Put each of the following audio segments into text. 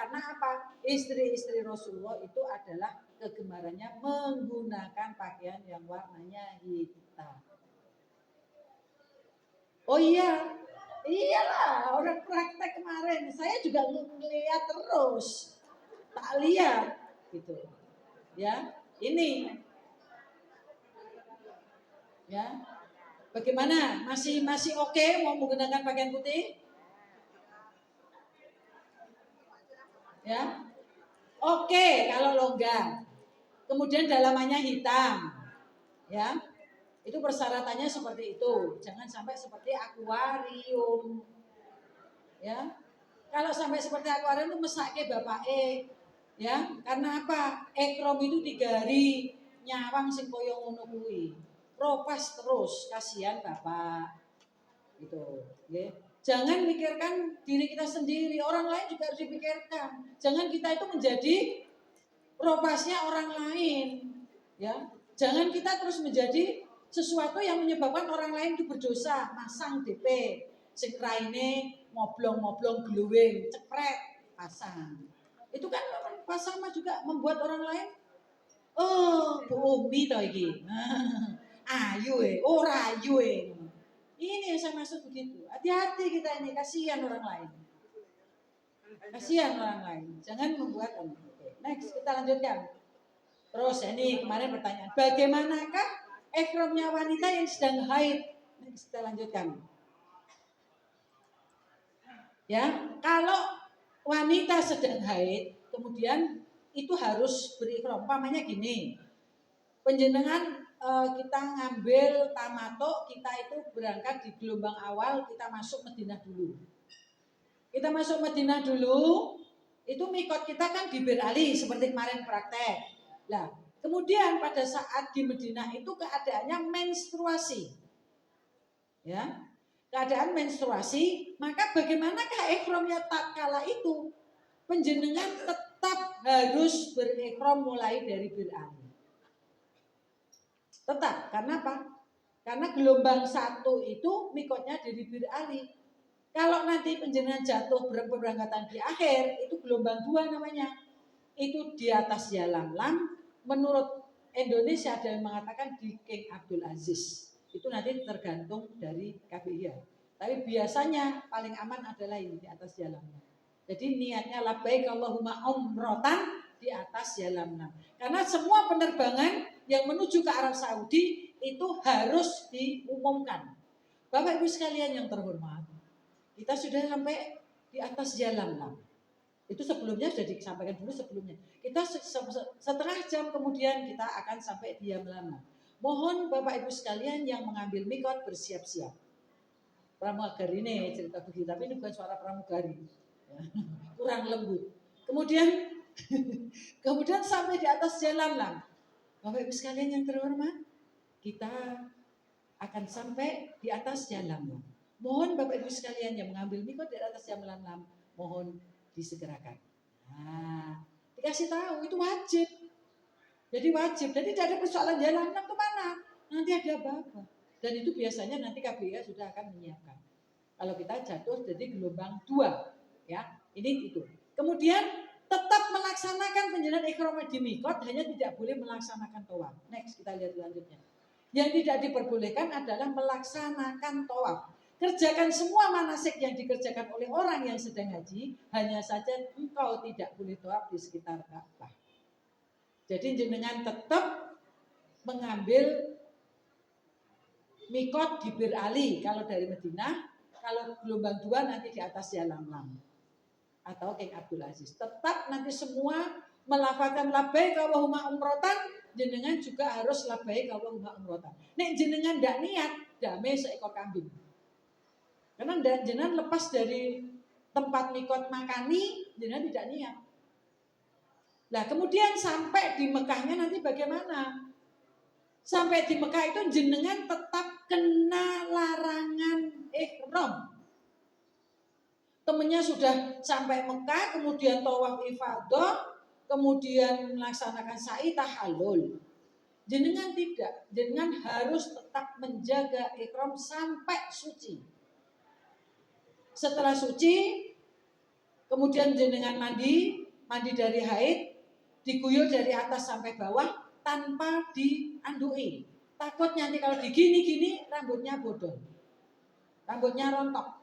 Karena apa? Istri-istri Rasulullah itu adalah kegemarannya menggunakan pakaian yang warnanya hitam. Oh iya, iyalah orang praktek kemarin. Saya juga ngeliat terus, tak lihat gitu. Ya, ini, ya. Bagaimana? Masih oke mau menggunakan pakaian putih? Ya, oke kalau longgar. Kemudian dalamannya hitam, ya. Itu persyaratannya seperti itu. Jangan sampai seperti akuarium. Ya. Kalau sampai seperti akuarium itu mesake bapake. Ya, karena apa? Ekrom itu 3 hari nyawang sing koyo ngono kuwi. Propas terus, kasihan Bapak. Gitu, ya. Jangan mikirkan diri kita sendiri, orang lain juga harus dipikirkan. Jangan kita itu menjadi propasnya orang lain, ya. Jangan kita terus menjadi sesuatu yang menyebabkan orang lain itu berdosa. Masang DP, sing raine moblong-moblong glowing, cepret, pasang. Itu kan pasang mah juga membuat orang lain, oh, Bu Umi toh iki. Ayu ora ayu Ini yang saya maksud begitu. Hati-hati kita ini, kasihan orang lain. Kasihan orang lain. Jangan membuat orang. Next, kita lanjutkan. Terus ini kemarin pertanyaan, bagaimanakah ekromnya wanita yang sedang haid? Next, kita lanjutkan. Ya, kalau wanita sedang haid, kemudian itu harus berikrom. Umpamanya gini, penjenengan kita ngambil tamato, kita itu berangkat di gelombang awal, kita masuk Madinah dulu. Kita masuk Madinah dulu, itu mikot kita kan di Bir Ali seperti kemarin praktek. Nah, kemudian pada saat di Madinah itu keadaannya menstruasi. Ya. Keadaan menstruasi, maka bagaimanakah ikromnya tatkala itu? Penjenengan tetap harus berikrom mulai dari Bir Ali. Tetap, karena apa? Karena gelombang 1 itu mikotnya dari Bir Ali. Kalau nanti penjenengan jatuh berangkatan di akhir, itu gelombang 2 namanya. Itu di atas Yalamlam. Menurut Indonesia ada yang mengatakan di King Abdul Aziz. Itu nanti tergantung dari KBI. Tapi biasanya paling aman adalah ini di atas Yalamlam. Jadi niatnya labbaik Allahumma umrotan di atas Yalamlam. Karena semua penerbangan yang menuju ke Arab Saudi itu harus diumumkan. Bapak Ibu sekalian yang terhormat, kita sudah sampai di atas Yalamlam. Itu sebelumnya sudah disampaikan dulu sebelumnya. Kita setengah jam kemudian kita akan sampai di Yalamlam. Mohon Bapak Ibu sekalian yang mengambil mikot bersiap-siap. Pramugari ini cerita begitu, tapi ini bukan suara pramugari. Kurang lembut. Kemudian sampai di atas Yalamlam. Bapak Ibu sekalian yang terhormat, kita akan sampai di atas Yalamlam. Mohon Bapak Ibu sekalian yang mengambil mikot di atas Yalamlam, mohon disegerakan. Nah, dikasih tahu itu wajib. Jadi wajib. Jadi tidak ada persoalan Yalamlam kemana? Nanti ada apa-apa. Dan itu biasanya nanti KBIA sudah akan menyiapkan. Kalau kita jatuh jadi gelombang 2, ya ini itu. Kemudian tetap melaksanakan penjelasan ikhram di mikot, hanya tidak boleh melaksanakan tawaf. Next, kita lihat selanjutnya. Yang tidak diperbolehkan adalah melaksanakan tawaf. Kerjakan semua manasik yang dikerjakan oleh orang yang sedang haji, hanya saja engkau tidak boleh tawaf di sekitar Ka'bah. Jadi jenengan tetap mengambil mikot di Bir Ali kalau dari Madinah, kalau gelombang 2 nanti di atas Yalamlam atau King Abdul Aziz. Tetap nanti semua melafalkan labbaik Allahumma umrotan, jenengan juga harus labbaik Allahumma umrotan. Nek jenengan ndak niat, damai seekor kambing. Karena jenengan lepas dari tempat mikot makani, jenengan tidak niat. Nah kemudian sampai di Mekahnya nanti bagaimana? Sampai di Mekah itu jenengan tetap kena larangan ihram. Temennya sudah sampai Mekah, kemudian tawaf ifadah, kemudian melaksanakan sa'i tahallul. Jenengan tidak, jenengan harus tetap menjaga ihram sampai suci. Setelah suci, kemudian jenengan mandi, mandi dari haid, diguyur dari atas sampai bawah tanpa diandui. Takut nanti kalau digini-gini rambutnya bodol, rambutnya rontok.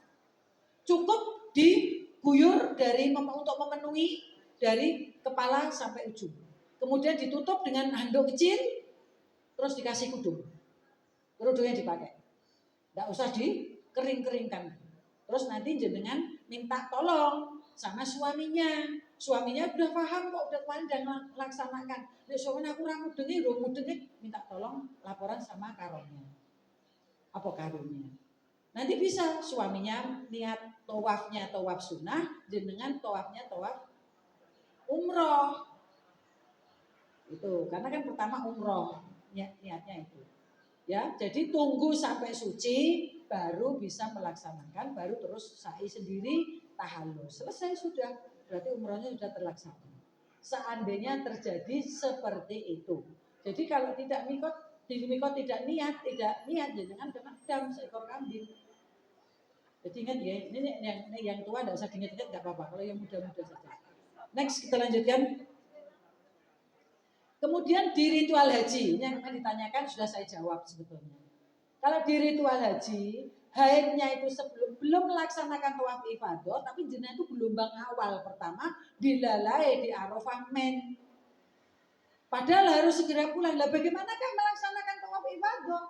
Cukup diguyur dari untuk memenuhi dari kepala sampai ujung. Kemudian ditutup dengan handuk kecil, terus dikasih kerudungnya dipakai. Nggak usah dikering-keringkan. Terus nanti jenengan minta tolong sama suaminya. Suaminya udah paham kok, udah kemarin udah melaksanakan. Nek suaminya aku mudenge, minta tolong laporan sama karonnya. Apa karunnya? Nanti bisa suaminya niat tawafnya tawaf sunnah, jenengan tawafnya tawaf umroh. Itu karena kan pertama umroh niatnya itu. Ya, jadi tunggu sampai suci baru bisa melaksanakan, baru terus sa'i sendiri tahallul. Selesai sudah, berarti umrohnya sudah terlaksana. Seandainya terjadi seperti itu. Jadi kalau tidak mikot, di mikot tidak niat, jangan kena dam seekor kambing. Jadi ingat ya, ini yang tua tidak usah diingat-ingat nggak apa-apa. Kalau yang muda-muda saja. Next kita lanjutkan. Kemudian di ritual haji, ini yang akan ditanyakan sudah saya jawab sebetulnya. Kalau di ritual haji, haidnya itu belum melaksanakan tawaf ifadah, tapi jenazah itu gelombang awal pertama dilalai di Arafah men. Padahal harus segera pulang. Lah bagaimanakah melaksanakan tawaf ifadah?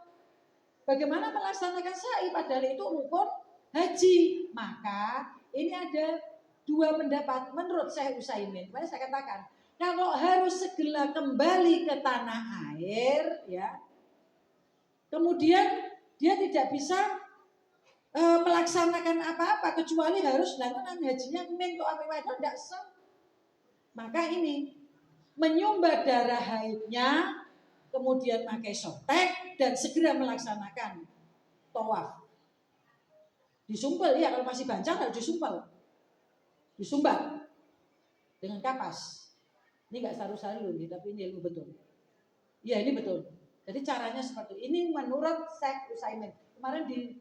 Bagaimana melaksanakan sa'i? Padahal itu rukun haji. Maka ini ada dua pendapat menurut Syekh Utsaimin. Makanya saya katakan, kalau harus segera kembali ke tanah air, ya, kemudian dia tidak bisa melaksanakan apa-apa kecuali harus melakukan hajinya min tawaf ifadah, tidak sah. Maka ini menyumbat darah haidnya, kemudian pakai sotek dan segera melaksanakan tawaf. Disumpel ya, kalau masih bancang harus disumbat dengan kapas. Ini nggak saru-saru nih, tapi ini ilmu betul. Iya ini betul. Jadi caranya seperti ini menurut Syekh Utsaimin. Kemarin di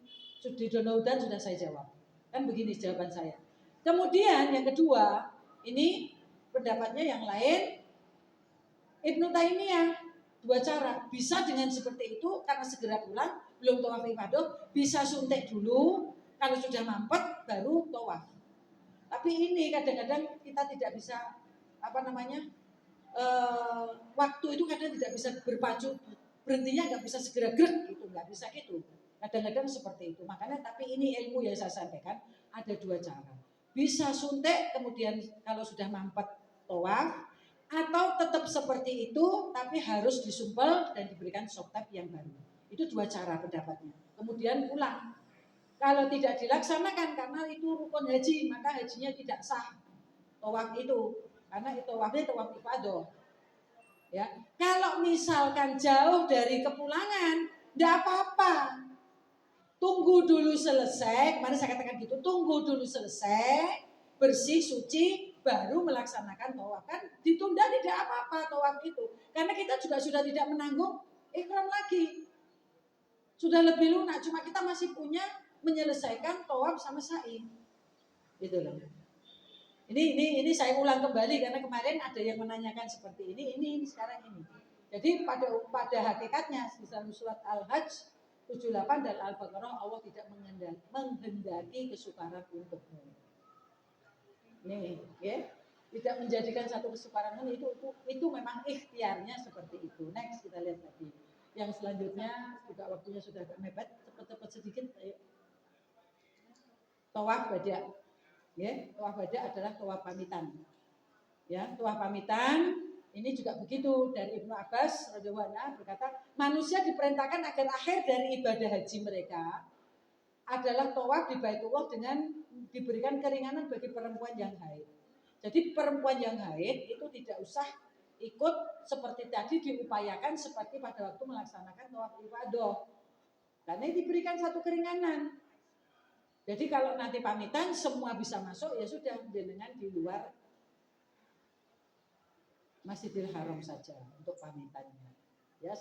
Donaudan sudah saya jawab. Kan begini jawaban saya. Kemudian yang kedua, ini pendapatnya yang lain. Ibnu Taimiyah, dua cara. Bisa dengan seperti itu karena segera pulang, belum tawaf ifadah, bisa suntik dulu, kalau sudah mampet baru tawaf. Tapi ini kadang-kadang kita tidak bisa waktu itu kadang tidak bisa berpacu, berhentinya nggak bisa segera gerak gitu, nggak bisa gitu. Kadang-kadang seperti itu. Makanya tapi ini ilmu yang saya sampaikan ada dua cara. Bisa suntik kemudian kalau sudah mampet tawaf, atau tetap seperti itu tapi harus disumpel dan diberikan softap yang baru. Itu dua cara pendapatnya. Kemudian pulang. Kalau tidak dilaksanakan karena itu rukun haji, maka hajinya tidak sah. Tawaf itu karena itu tawafnya tawaf ifadah. Ya, kalau misalkan jauh dari kepulangan, tidak apa-apa. Tunggu dulu selesai, kemarin saya katakan gitu, tunggu dulu selesai, bersih, suci, baru melaksanakan tawaf. Kan ditunda tidak apa-apa tawaf itu. Karena kita juga sudah tidak menanggung ihram lagi. Sudah lebih lunak, cuma kita masih punya menyelesaikan tawaf sama sa'i. Gitu loh. Ini saya ulang kembali karena kemarin ada yang menanyakan seperti ini sekarang ini. Jadi pada hakikatnya di dalam surat Al-Hajj 78 dan Al-Baqarah Allah tidak menghendaki kesukaran untukmu. Nih, ya. Tidak menjadikan satu kesukaran itu memang ikhtiarnya seperti itu. Next kita lihat lagi. Yang selanjutnya juga waktunya sudah agak mepet, cepat-cepat sedikit. Ayo. Tawaf wada. Ya, tawaf wada adalah tawaf pamitan. Ya, tawaf pamitan ini juga begitu dari Ibnu Abbas radhiyallahu anhu berkata, manusia diperintahkan agar akhir dari ibadah haji mereka adalah tawaf di Baitullah dengan diberikan keringanan bagi perempuan yang haid. Jadi perempuan yang haid itu tidak usah ikut seperti tadi diupayakan seperti pada waktu melaksanakan tawaf ifadah. Karena diberikan satu keringanan. Jadi kalau nanti pamitan semua bisa masuk ya sudah dengan di luar Masjidil Haram saja untuk pamitannya. Ya,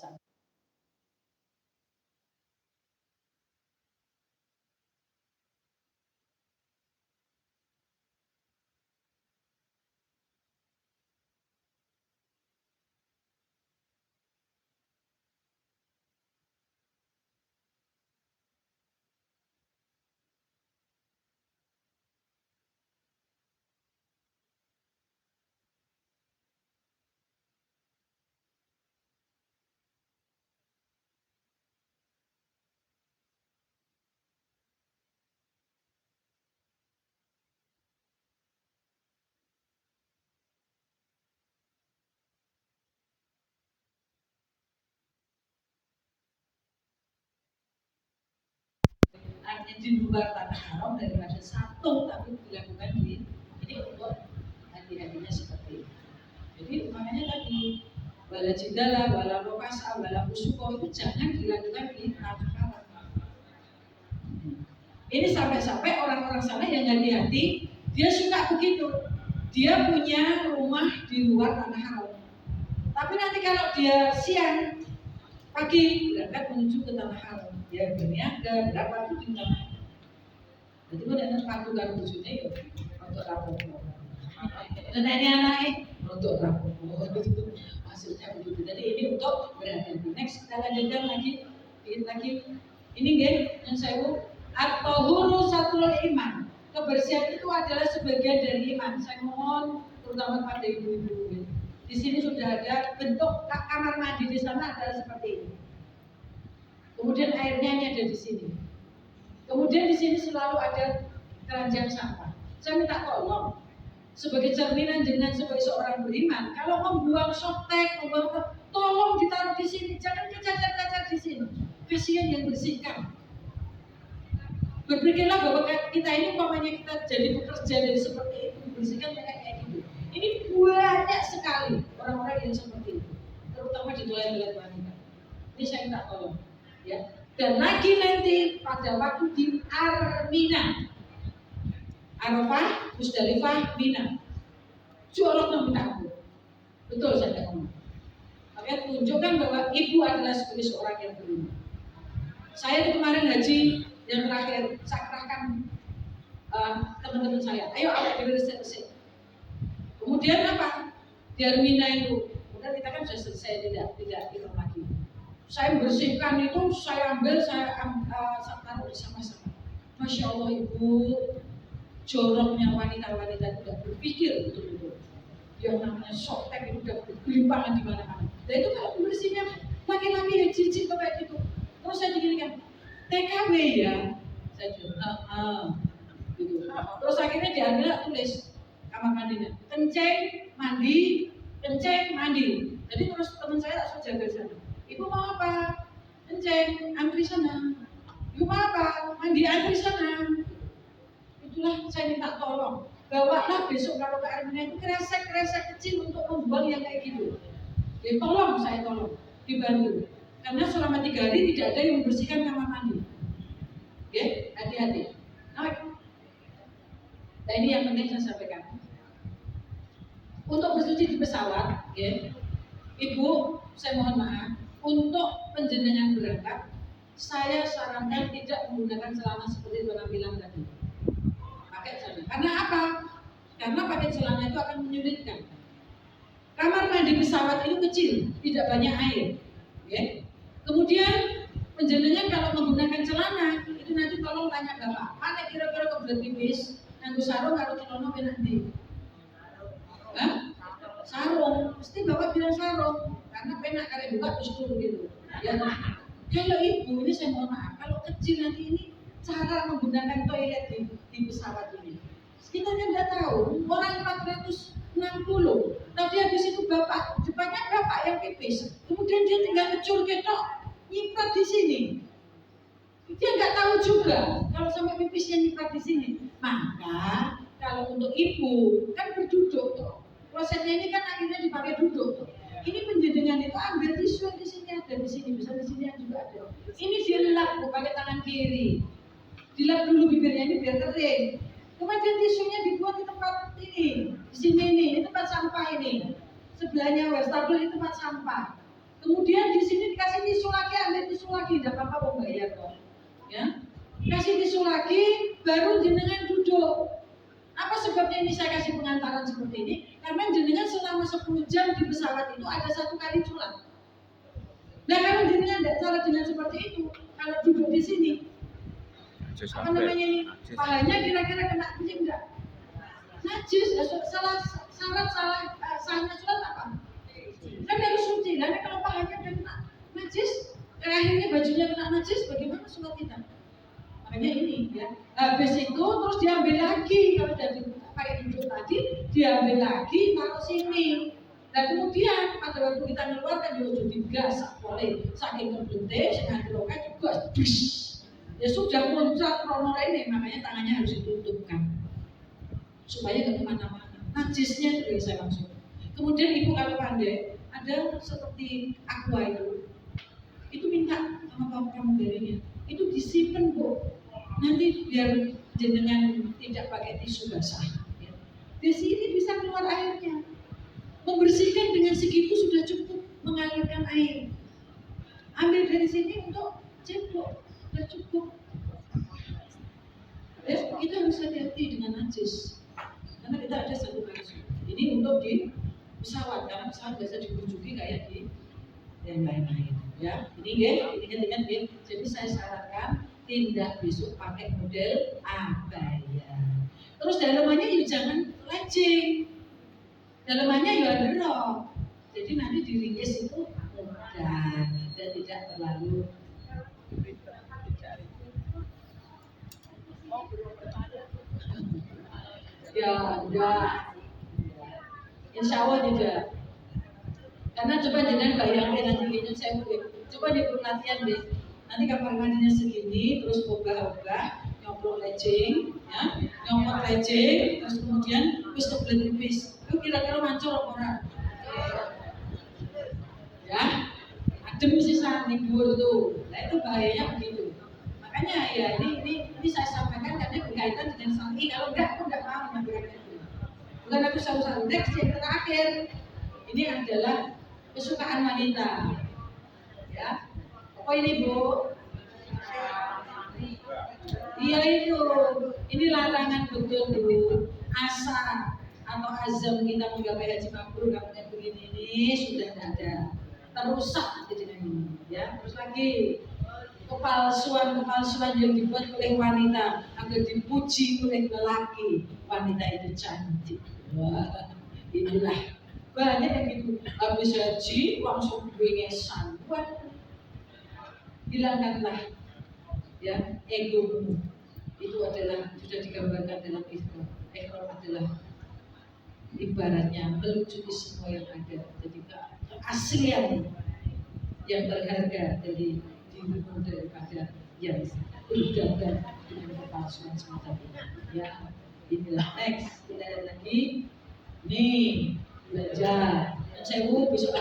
namanya di luar tanah haram daripada satu tapi dilakukan di ini untuk hati-hatinya seperti itu. Jadi makanya tadi wala jidala, wala rokasa, wala usuko itu jangan dilakukan di tanah haram. Ini sampai-sampai orang-orang sana yang hati-hati, dia suka begitu. Dia punya rumah di luar tanah haram. Tapi nanti kalau dia siang, pagi berangkat menuju ke tanah haram, dia berniaga berapa itu bintang. Jadi ada sepatu karo bojone yo untuk rapopo. Dan ini anaknya untuk rapopo. Maksudnya begitu. Jadi ini untuk berhati-hati. Next kita lanjutkan lagi. Ini yang saya at-tahuru satrul iman. Kebersihan itu adalah sebagian dari iman. Saya mohon terutama pada ibu-ibu. Di sini sudah ada bentuk kamar mandi di sana adalah seperti ini. Kemudian airnya ini ada di sini. Kemudian di sini selalu ada keranjang sampah. Saya minta tolong sebagai cerminan jenengan sebagai seorang beriman, kalau membuang softtek, tolong ditaruh di sini, jangan kecacar-cacar di sini. Kasihan yang bersihkan. Berpikirlah bahwa kita ini umpamanya kita jadi pekerja dari seperti itu, bersihkan kayak gitu. Ini banyak sekali orang-orang yang seperti itu, terutama di toilet-toilet wanita. Ini saya minta tolong, ya. Dan lagi nanti pada waktu di Armina, Arafah, Musdalifah, Mina, jorok minta ampun. Betul saya ngomong. Makanya tunjukkan bahwa ibu adalah sebagai seorang yang beriman. Saya kemarin haji yang terakhir saya kerahkan teman-teman saya, ayo awak resep. Kemudian apa? Di Armina itu, kemudian kita kan sudah selesai tidak itu lagi. Saya bersihkan itu, saya ambil, saya taruh bersama-sama. Masya Allah ibu, joroknya wanita-wanita itu tidak berpikir betul-betul. Yang namanya softtek itu sudah bergelimpangan di mana-mana. Dan itu kalau bersihnya laki-laki yang cicit kayak gitu. Terus saya diginikan, TKW ya, saya bilang, gitu. Terus akhirnya diambil tulis kamar mandinya, kencing mandi. Jadi terus teman saya langsung jaga sana. Ibu mau apa? Kencing, antri sana. Ibu mau apa? Mandi, antri sana. Itulah saya minta tolong. Bawalah besok kalau ke Armina itu kresek-kresek kecil untuk membuang yang kayak gitu. Ya tolong, saya tolong dibantu. Karena selama 3 hari tidak ada yang membersihkan kamar mandi. Oke, hati-hati. Nah ini yang penting saya sampaikan. Untuk bersuci di pesawat, ya, ibu, saya mohon maaf. Untuk penjenengan berangkat, saya sarankan tidak menggunakan celana seperti penampilan tadi. Pakai celana. Karena apa? Karena pakai celana itu akan menyulitkan. Kamar mandi pesawat itu kecil, tidak banyak air. Ya. Kemudian penjenengan kalau menggunakan celana itu nanti tolong tanya bapak, mana kira-kira kebelet pipis, nganggo sarung karo celana penak ndi? Sarung, pasti bapak bilang sarung, karena penak karek buka terus turun gitu. Ya. Kalau ibu ini saya mohon maaf, kalau kecil nanti ini cara menggunakan toilet di pesawat ini. Kita kan nggak tahu, orang 460, tadi habis itu bapak, depannya bapak yang pipis, kemudian dia tinggal ngecur ketok, nyiprat di sini. Dia nggak tahu juga kalau sampai pipisnya nyiprat di sini. Maka kalau untuk ibu kan berduduk tuh, prosesnya ini kan akhirnya dipakai duduk tuh. Ini penjenengan itu ambil tisu di sini ada, di sini bisa di sini juga ada. Ini dilap pakai tangan kiri, dilap dulu bibirnya ini biar kering. Kemudian tisunya dibuat di tempat ini, di sini ini tempat sampah ini. Sebelahnya wastafel itu tempat sampah. Kemudian di sini dikasih tisu lagi, ambil tisu lagi, tidak apa-apa membayar kok. Ya, kasih tisu lagi, baru jenengan duduk. Apa sebabnya ini saya kasih pengantaran seperti ini? Karena jenengan selama 10 jam di pesawat itu ada 1 kali culat. Nah kalau jenengan tidak salah dengan seperti itu, kalau duduk di sini, apa namanya ini? Pahanya kira-kira kena kencing enggak? Najis, sahnya surat apa? Kan harus suci, karena kalau pahanya udah kena najis, akhirnya bajunya kena najis, bagaimana surat kita? Makanya ini ya. Habis itu terus diambil lagi, kalau sudah pakai duduk tadi, diambil lagi taruh sini. Nah kemudian pada waktu kita mengeluarkan juga digas, boleh saking kebentuk, sengaja lokai juga, Ya sudah muncrat krono ini, makanya tangannya harus ditutupkan supaya nggak kemana-mana. Najisnya itu yang saya maksud. Kemudian ibu kalau pandai, ada seperti aqua itu minta sama pramugarinya, itu disimpan bu, nanti biar jenengan tidak pakai tisu basah. Ya. Di sini bisa keluar airnya, membersihkan dengan segitu sudah cukup mengalirkan air. Ambil dari sini untuk cebok, sudah cukup. Ya, kita harus hati-hati dengan najis. Karena kita ada satu kasus. Ini untuk di pesawat, karena pesawat biasa dikunjungi kayak di yang lain-lain. Ya, ini ingat-ingat ya. Jadi saya sarankan tindak besok pakai model abaya. Terus dalamannya ya jangan lecing. Dalamannya ya ada rok. Jadi nanti diringkis itu mudah dan tidak terlalu ya enggak. Insya Allah tidak. Karena coba jangan bayangin nanti ini saya coba di latihan deh. Nanti kamar mandinya segini, terus ogah-ogah, nyoplok lecing, ya, nyopot lecing, terus kemudian terus kebelet tipis. Itu kira-kira mancur orang. Ya, adem sisa libur tuh. Nah itu bahayanya begitu. Makanya ya ini saya sampaikan karena berkaitan dengan sangi. Kalau enggak, aku enggak mau menyampaikan itu. Bukan aku selalu next yang terakhir. Ini adalah kesukaan wanita. Ya. Apa ini Bu? Iya itu. Ini larangan betul Bu. Asa atau azam kita menggapai haji mabrur kapan begini ini sudah tidak ada. Terusak nanti dengan ini. Ya. Terus lagi kepalsuan yang dibuat oleh wanita agar dipuji oleh lelaki. Wanita itu cantik. Wah, inilah banyak yang gitu. Habis haji langsung bengesan. Hilangkanlah ya egomu. Itu adalah sudah digambarkan dalam Iqra. Iqra adalah ibaratnya melucuti semua yang ada. Jadi keaslian yang berharga dari dirimu daripada yang berdagang dengan kepalsuan semacam ini. Ya, inilah next. Kita lihat lagi. Nih, belajar. Saya besok